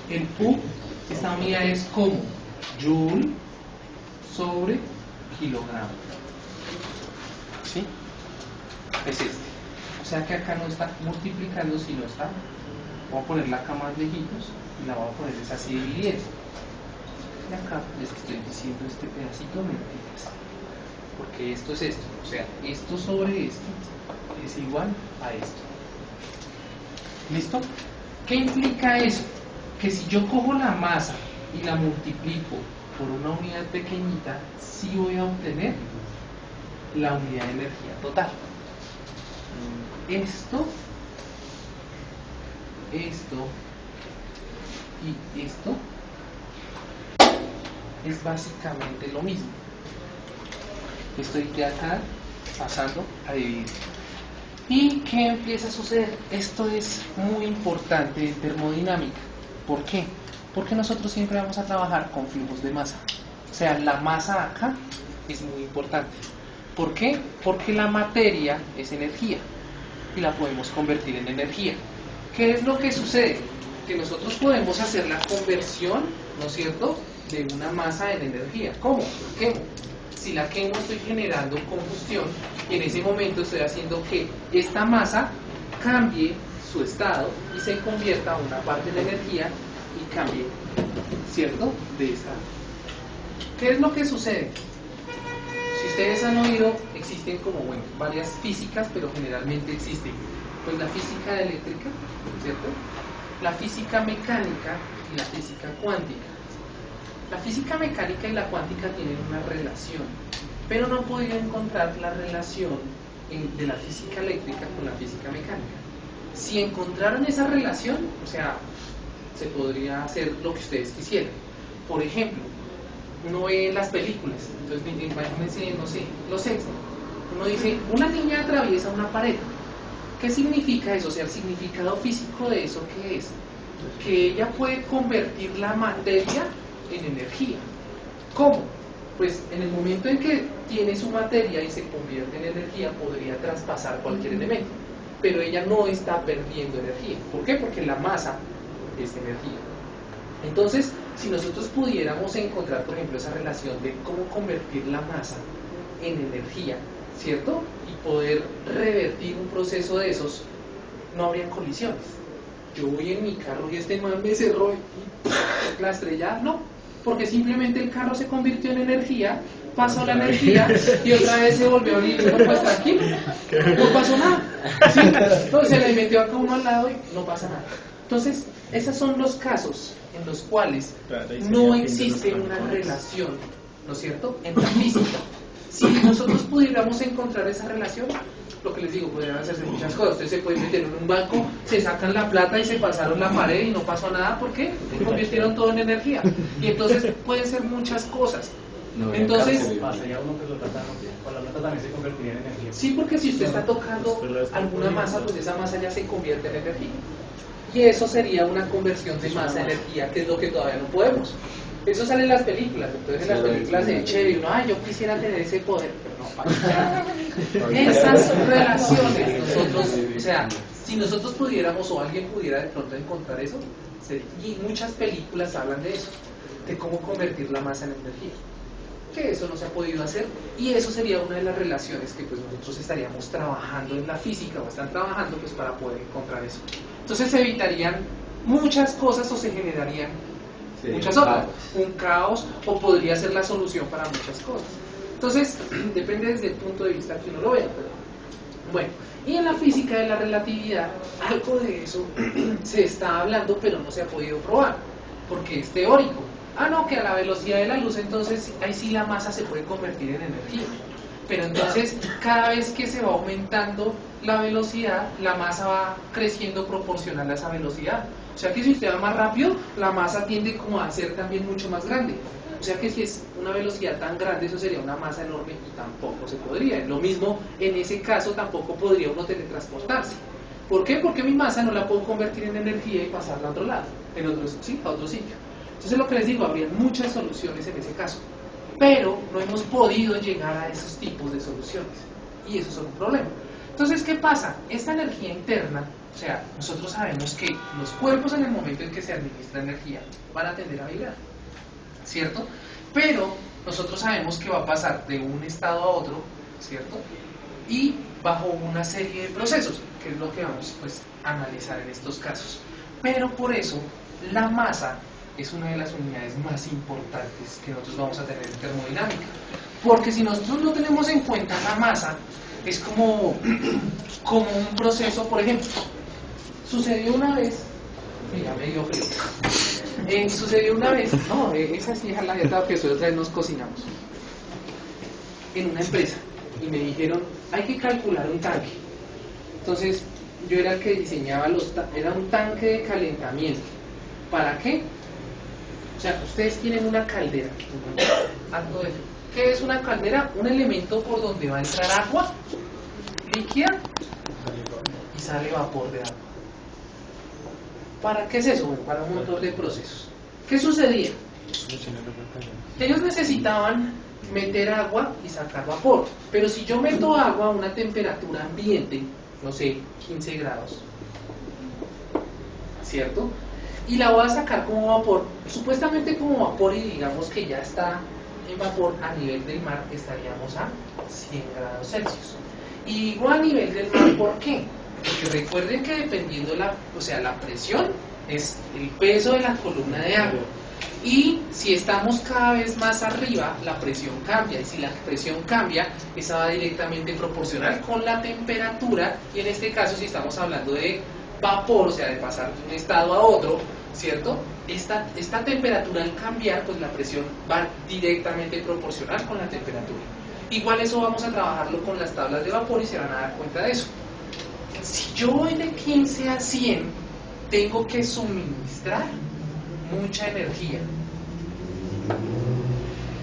El Q, esta unidad es como Joule sobre kilogramo. ¿Sí? Es este. O sea que acá no está multiplicando, sino está. Voy a ponerla acá más lejitos y la voy a poner es así dividiendo. Y acá les estoy diciendo este pedacito mentiras. Porque esto es esto. O sea, esto sobre esto es igual a esto. ¿Listo? ¿Qué implica eso? Que si yo cojo la masa y la multiplico por una unidad pequeñita, sí voy a obtener la unidad de energía total. Esto y esto es básicamente lo mismo. Estoy de acá pasando a dividir. ¿Y qué empieza a suceder? Esto es muy importante en termodinámica. ¿Por qué? Porque nosotros siempre vamos a trabajar con flujos de masa. O sea, la masa acá es muy importante. ¿Por qué? Porque la materia es energía y la podemos convertir en energía. ¿Qué es lo que sucede? Que nosotros podemos hacer la conversión, ¿no es cierto?, de una masa en energía. ¿Cómo? ¿Quemo? Si la quemo, estoy generando combustión y en ese momento estoy haciendo que esta masa cambie su estado y se convierta a una parte de energía y cambie, ¿cierto?, de estado. ¿Qué es lo que sucede? Si ustedes han oído, existen como, bueno, varias físicas, pero generalmente existen pues la física eléctrica, ¿cierto?, la física mecánica y la física cuántica. La física mecánica y la cuántica tienen una relación, pero no he podido encontrar la relación de la física eléctrica con la física mecánica. Si encontraran esa relación, o sea, se podría hacer lo que ustedes quisieran. Por ejemplo, uno ve las películas, entonces imagínense, no sé, los X-Men. Uno dice, una niña atraviesa una pared. ¿Qué significa eso? O sea, el significado físico de eso, ¿qué es? Que ella puede convertir la materia en energía. ¿Cómo? Pues en el momento en que tiene su materia y se convierte en energía, podría traspasar cualquier elemento. Pero ella no está perdiendo energía. ¿Por qué? Porque la masa es energía. Entonces, si nosotros pudiéramos encontrar, por ejemplo, esa relación de cómo convertir la masa en energía, ¿cierto?, y poder revertir un proceso de esos, no habría colisiones. Yo voy en mi carro y este man me cerró y la estrella, no, porque simplemente el carro se convirtió en energía, pasó la energía y otra vez se volvió y dijo, pues tranquilo, no pasó nada. ¿Sí? Entonces se le metió acá uno al lado y no pasa nada. Entonces, esos son los casos en los cuales no existe una relación, ¿no es cierto?, en la física. Si nosotros pudiéramos encontrar esa relación, lo que les digo, podrían hacerse muchas cosas. Ustedes se pueden meter en un banco, se sacan la plata y se pasaron la pared y no pasó nada, ¿por qué? Convirtieron todo en energía. Y entonces pueden ser muchas cosas. Entonces, pasaría uno que lo tratan, con la plata también se convertiría en energía. sí, porque si usted está tocando alguna masa, pues esa masa ya se convierte en energía. Y eso sería una conversión de masa a energía, que es lo que todavía no podemos. Eso sale en las películas, entonces en las películas de chévere, uno, yo quisiera tener ese poder, pero no pasa. Esas relaciones, nosotros, o sea, si nosotros pudiéramos o alguien pudiera de pronto encontrar eso, y muchas películas hablan de eso, de cómo convertir la masa en energía. Que eso no se ha podido hacer, y eso sería una de las relaciones que pues nosotros estaríamos trabajando en la física, o están trabajando pues para poder encontrar eso. Entonces se evitarían muchas cosas o se generarían muchas otras, un caos, o podría ser la solución para muchas cosas. Entonces, depende desde el punto de vista que uno lo vea. Pero, bueno, y en la física de la relatividad, algo de eso se está hablando, pero no se ha podido probar, porque es teórico. No, que a la velocidad de la luz, entonces ahí sí la masa se puede convertir en energía. Pero entonces, cada vez que se va aumentando la velocidad, la masa va creciendo proporcional a esa velocidad. O sea que si usted va más rápido, la masa tiende como a ser también mucho más grande. O sea que si es una velocidad tan grande, eso sería una masa enorme y tampoco se podría. Lo mismo, en ese caso, tampoco podría uno teletransportarse. ¿Por qué? Porque mi masa no la puedo convertir en energía y pasarla a otro lado, a otro sitio. Entonces lo que les digo, habría muchas soluciones en ese caso. Pero no hemos podido llegar a esos tipos de soluciones. Y eso es un problema. Entonces, ¿qué pasa? Esta energía interna, o sea, nosotros sabemos que los cuerpos en el momento en que se administra energía van a tender a vibrar, ¿cierto? Pero nosotros sabemos que va a pasar de un estado a otro, ¿cierto? Y bajo una serie de procesos, que es lo que vamos pues, a analizar en estos casos. Pero por eso, la masa es una de las unidades más importantes que nosotros vamos a tener en termodinámica. Porque si nosotros no tenemos en cuenta la masa, es como un proceso, por ejemplo, sucedió una vez, mira, me dio frío, sucedió una vez, no, esa sí es la dieta que otra vez nos cocinamos, en una empresa, y me dijeron, hay que calcular un tanque. Entonces, yo era el que diseñaba era un tanque de calentamiento. ¿Para qué? O sea, ustedes tienen una caldera, algo de frío. ¿Qué es una caldera? Un elemento por donde va a entrar agua líquida y sale vapor de agua. ¿Para qué es eso? Bueno, para un montón de procesos. ¿Qué sucedía? Ellos necesitaban meter agua y sacar vapor, pero si yo meto agua a una temperatura ambiente, no sé, 15 grados, ¿cierto? Y la voy a sacar como vapor, supuestamente como vapor, y digamos que ya está en vapor a nivel del mar, estaríamos a 100 grados Celsius. Y digo a nivel del mar, ¿por qué? Porque recuerden que dependiendo la presión es el peso de la columna de agua. Y si estamos cada vez más arriba, la presión cambia. Y si la presión cambia, esa va directamente proporcional con la temperatura. Y en este caso, si estamos hablando de vapor, o sea, de pasar de un estado a otro, ¿cierto? Esta temperatura al cambiar, pues la presión va directamente proporcional con la temperatura. Igual eso vamos a trabajarlo con las tablas de vapor y se van a dar cuenta de eso. Si yo voy de 15 a 100, tengo que suministrar mucha energía.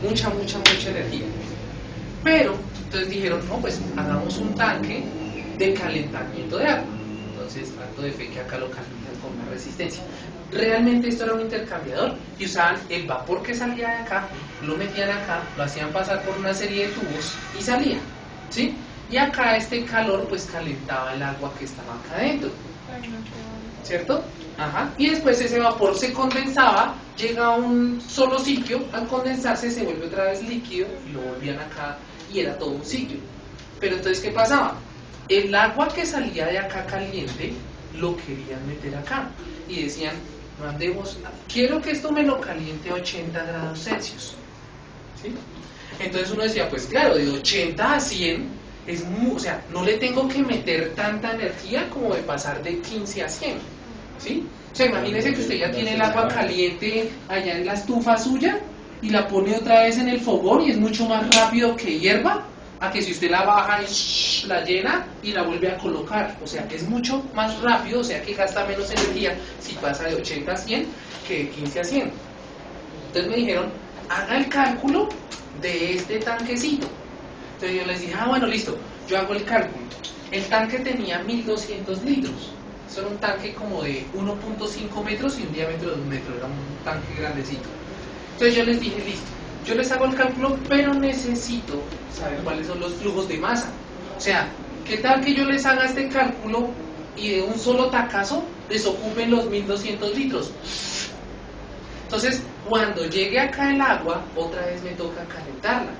Mucha energía. Pero, entonces dijeron, no, pues hagamos un tanque de calentamiento de agua. Entonces, tanto de fe que acá lo calientan con una resistencia. Realmente esto era un intercambiador y usaban el vapor que salía de acá, lo metían acá, lo hacían pasar por una serie de tubos y salía, ¿sí? Y acá este calor pues calentaba el agua que estaba acá adentro, ¿cierto? Ajá. Y después ese vapor se condensaba, llega a un solo sitio, al condensarse se vuelve otra vez líquido y lo volvían acá y era todo un sitio. Pero entonces, ¿qué pasaba? El agua que salía de acá caliente lo querían meter acá y decían, mandemos, quiero que esto me lo caliente a 80 grados Celsius, ¿sí? Entonces uno decía, pues claro, de 80 a 100 es o sea, no le tengo que meter tanta energía como de pasar de 15 a 100, ¿sí? O sea, imagínese que usted ya tiene el agua caliente allá en la estufa suya y la pone otra vez en el fogón y es mucho más rápido que hierva a que si usted la baja y la llena y la vuelve a colocar. O sea, es mucho más rápido, o sea que gasta menos energía si pasa de 80 a 100 que de 15 a 100. Entonces me dijeron, haga el cálculo de este tanquecito. Entonces yo les dije, bueno, listo, yo hago el cálculo. El tanque tenía 1200 litros. Eso era un tanque como de 1.5 metros y un diámetro de 1 metro, era un tanque grandecito. Entonces yo les dije, listo, yo les hago el cálculo, pero necesito saber cuáles son los flujos de masa. O sea, ¿qué tal que yo les haga este cálculo y de un solo tacazo les ocupen los 1200 litros? Entonces, cuando llegue acá el agua, otra vez me toca calentarla.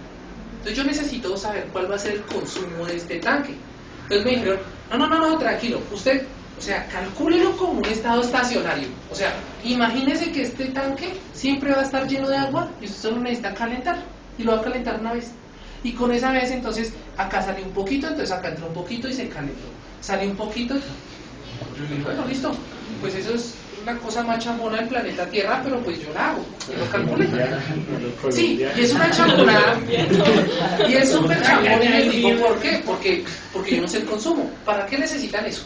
Entonces yo necesito saber cuál va a ser el consumo de este tanque. Entonces me dijeron, no, tranquilo, usted, o sea, calcúlelo como un estado estacionario. O sea, imagínese que este tanque siempre va a estar lleno de agua y usted solo necesita calentar. Y lo va a calentar una vez. Y con esa vez, entonces, acá salió un poquito, entonces acá entró un poquito y se calentó. Salió un poquito. Yo dije, bueno, listo. Pues eso es una cosa más chambona del planeta Tierra, pero pues yo la hago. Lo calculé. Sí, y es una chambonada. Y es súper chambón. Y les digo, ¿por qué? Porque yo no sé el consumo. ¿Para qué necesitan eso?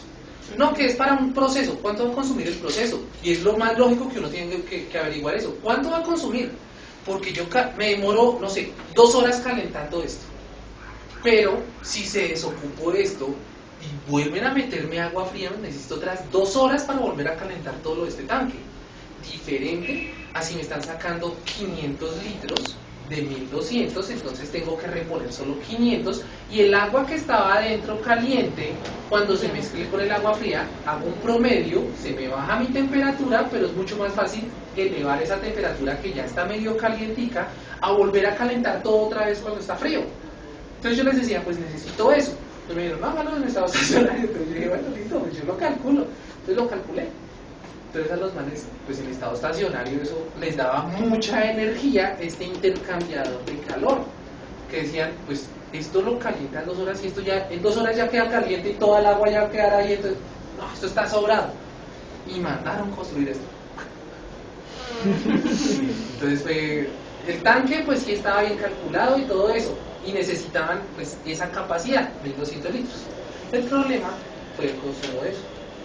No, que es para un proceso. ¿Cuánto va a consumir el proceso? Y es lo más lógico que uno tiene que averiguar eso. ¿Cuánto va a consumir? Porque yo me demoro, no sé, 2 horas calentando esto. Pero si se desocupó esto y vuelven a meterme agua fría, necesito otras 2 horas para volver a calentar todo lo de este tanque. Diferente a si me están sacando 500 litros de 1200, entonces tengo que reponer solo 500, y el agua que estaba adentro caliente, cuando se mezcle con el agua fría, hago un promedio, se me baja mi temperatura, pero es mucho más fácil elevar esa temperatura que ya está medio calientica a volver a calentar todo otra vez cuando está frío. Entonces yo les decía, pues necesito eso. Entonces me dijeron, no, bueno, en estado estacionario. Entonces yo dije, bueno, listo, pues yo lo calculo. Entonces lo calculé. Entonces a los manes, pues en estado estacionario eso les daba mucha energía, este intercambiador de calor. Que decían, pues esto lo calienta en 2 horas y esto ya, en 2 horas ya queda caliente y toda el agua ya quedará ahí. Entonces, no, esto está sobrado. Y mandaron construir esto. Entonces el tanque pues sí estaba bien calculado y todo eso, y necesitaban pues esa capacidad, 1200 litros. El problema fue el consumo de eso.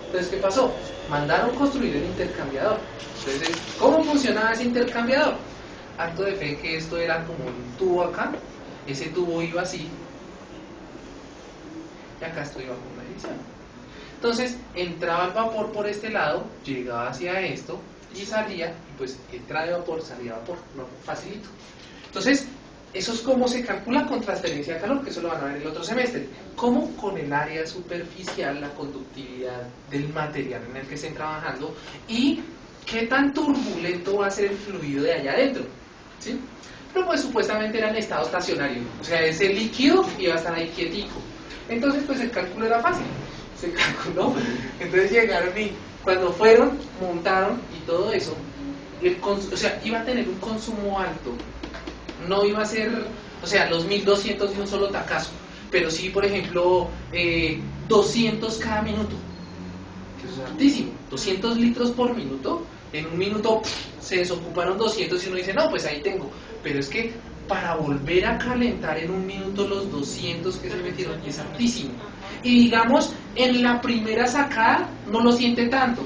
Entonces, ¿qué pasó? Mandaron construir el intercambiador. Entonces, ¿cómo funcionaba ese intercambiador? Acto de fe que esto era como un tubo acá, ese tubo iba así, y acá esto iba con una división. Entonces, entraba el vapor por este lado, llegaba hacia esto, y salía, y pues entrada de vapor, salía vapor, no, facilito. Entonces, eso es cómo se calcula con transferencia de calor, que eso lo van a ver el otro semestre. Cómo con el área superficial, la conductividad del material en el que estén trabajando, y qué tan turbulento va a ser el fluido de allá adentro, ¿sí? Pero pues supuestamente era en estado estacionario, o sea, ese líquido iba a estar ahí quietico. Entonces, pues el cálculo era fácil, se calculó. Entonces llegaron y cuando fueron, montaron y todo eso, o sea, iba a tener un consumo alto. No iba a ser, o sea, los 1200 de un solo tacazo, pero sí, por ejemplo, 200 cada minuto. Eso es altísimo. 200 litros por minuto. En un minuto se desocuparon 200 y uno dice, no, pues ahí tengo. Pero es que para volver a calentar en un minuto los 200 que se metieron es altísimo. Y digamos, en la primera sacada no lo siente tanto,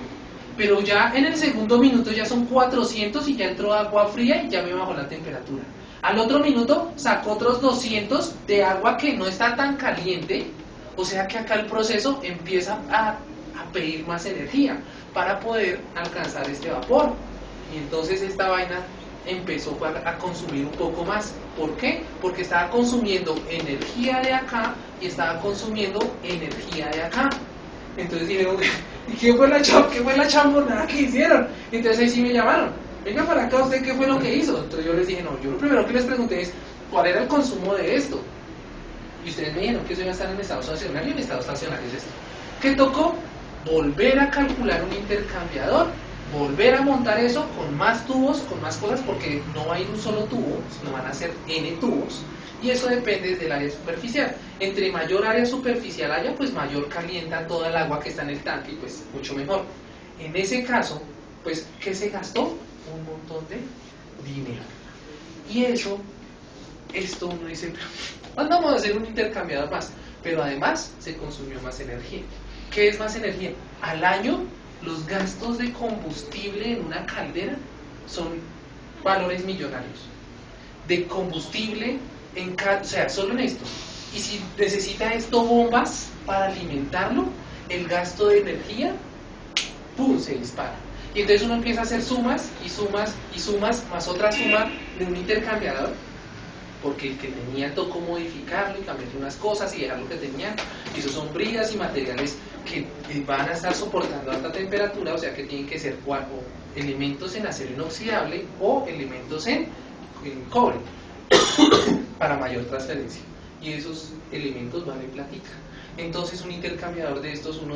pero ya en el segundo minuto ya son 400 y ya entró agua fría y ya me bajó la temperatura. Al otro minuto sacó otros 200 de agua que no está tan caliente, o sea que acá el proceso empieza a pedir más energía para poder alcanzar este vapor. Y entonces esta vaina empezó a consumir un poco más. ¿Por qué? Porque estaba consumiendo energía de acá y estaba consumiendo energía de acá. Entonces dijeron, ¿y qué fue la chambonada que hicieron? Entonces ahí sí me llamaron, venga para acá, ¿usted qué fue lo que hizo? Entonces yo les dije, no, yo lo primero que les pregunté es, ¿cuál era el consumo de esto? Y ustedes me dijeron que eso iba a estar en estado estacionario, y en estado estacionario es esto. ¿Qué tocó? Volver a calcular un intercambiador, volver a montar eso con más tubos, con más cosas, porque no va a ir un solo tubo, sino van a ser N tubos, y eso depende del área superficial. Entre mayor área superficial haya, pues mayor calienta toda el agua que está en el tanque, y pues mucho mejor. En ese caso, pues, ¿qué se gastó? Un montón de dinero. Y esto uno dice, vamos a hacer un intercambiador más, pero además se consumió más energía. ¿Qué es más energía? Al año, los gastos de combustible en una caldera son valores millonarios. De combustible, o sea, solo en esto. Y si necesita esto bombas para alimentarlo, el gasto de energía, ¡pum!, se dispara. Y entonces uno empieza a hacer sumas y sumas y sumas, más otra suma de un intercambiador, porque el que tenía tocó modificarlo y cambiar unas cosas y dejar lo que tenía. Y esos son bridas y materiales que van a estar soportando alta temperatura, o sea que tienen que ser o elementos en acero inoxidable o elementos en cobre para mayor transferencia. Y esos elementos valen platica. Entonces un intercambiador de estos, uno